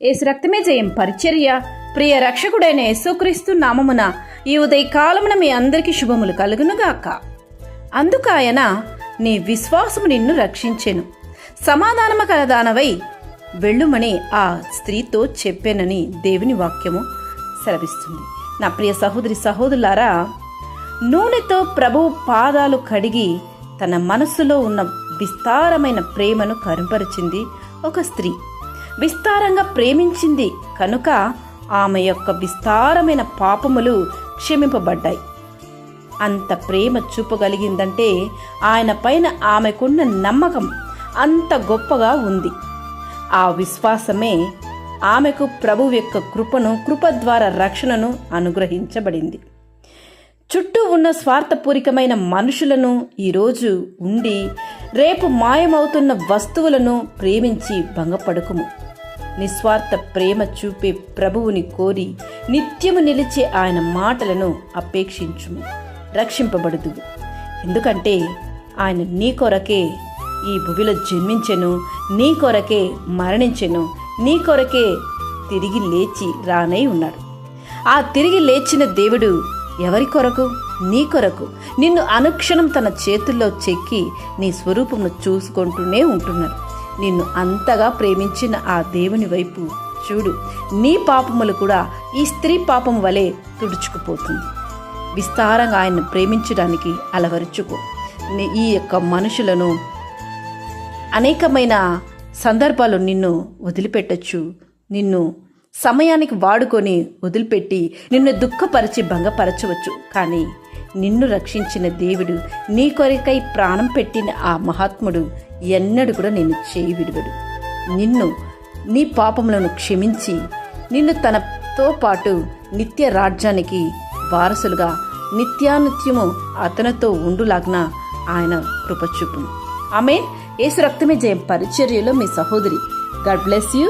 యేసు రక్తమే జయం పరిచర్య. ప్రియ రక్షకుడైన యేసుక్రీస్తు నామమున ఈ ఉదయకాలమున మీ అందరికీ శుభములు కలుగునుగాక. అందుకు ఆయన, నీ విశ్వాసము నిన్ను రక్షించెను, సమాధానము కలదానవై వెళ్ళుమని ఆ స్త్రీతో చెప్పానని దేవుని వాక్యము సెలవిస్తుంది. నా ప్రియ సహోదరి సహోదరులారా, నూనెతో ప్రభువు పాదాలు కడిగి తన మనస్సులో ఉన్న విస్తారమైన ప్రేమను కనపరిచింది ఒక స్త్రీ. విస్తారంగా ప్రేమించింది కనుక ఆమె యొక్క విస్తారమైన పాపములు క్షమింపబడ్డాయి. అంత ప్రేమ చూపగలిగిందంటే ఆయన పైన ఆమెకున్న నమ్మకం అంత గొప్పగా ఉంది. ఆ విశ్వాసమే ఆమెకు ప్రభువు యొక్క కృప ద్వారా రక్షణను అనుగ్రహించబడింది. చుట్టూ ఉన్న స్వార్థపూరికమైన మనుషులను ఈరోజు ఉండి రేపు మాయమవుతున్న వస్తువులను ప్రేమించి భంగపడుకుము. నిస్వార్థ ప్రేమ చూపే ప్రభువుని కోరి నిత్యము నిలిచే ఆయన మాటలను అపేక్షించుము, రక్షింపబడుదు. ఎందుకంటే ఆయన నీ కొరకే ఈ భూమిలో జన్మించెను, నీ కొరకే మరణించెను, నీ కొరకే తిరిగి లేచి రానై ఉన్నాడు. ఆ తిరిగి లేచిన దేవుడు ఎవరి కొరకు? నీ కొరకు. నిన్ను అనుక్షణం తన చేతుల్లో చెక్కి నీ స్వరూపమును చూసుకుంటూనే ఉంటున్నాడు. నిన్ను అంతగా ప్రేమించిన ఆ దేవుని వైపు చూడు. నీ పాపములు కూడా ఈ స్త్రీ పాపం వలె తుడుచుకుపోతుంది. విస్తారంగా ఆయన్ని ప్రేమించడానికి అలవరుచుకో. ఈ యొక్క మనుషులను అనేకమైన సందర్భాలు నిన్ను వదిలిపెట్టచ్చు, నిన్ను సమయానికి వాడుకొని వదిలిపెట్టి నిన్ను దుఃఖపరిచి భంగపరచవచ్చు. కానీ నిన్ను రక్షించిన దేవుడు, నీ కొరకై ప్రాణం పెట్టిన ఆ మహాత్ముడు ఎన్నడూ కూడా నిన్ను చేయి విడువడు. నిన్ను నీ పాపములను క్షమించి నిన్ను తనతో పాటు నిత్య రాజ్యానికి వారసులుగా నిత్యానిత్యము అతనితో ఉండులాగ్న ఆయన కృపచూపును. ఆమేన్. యేసు రక్తమే జయం పరిచర్యలో మీ సహోదరి. God bless you.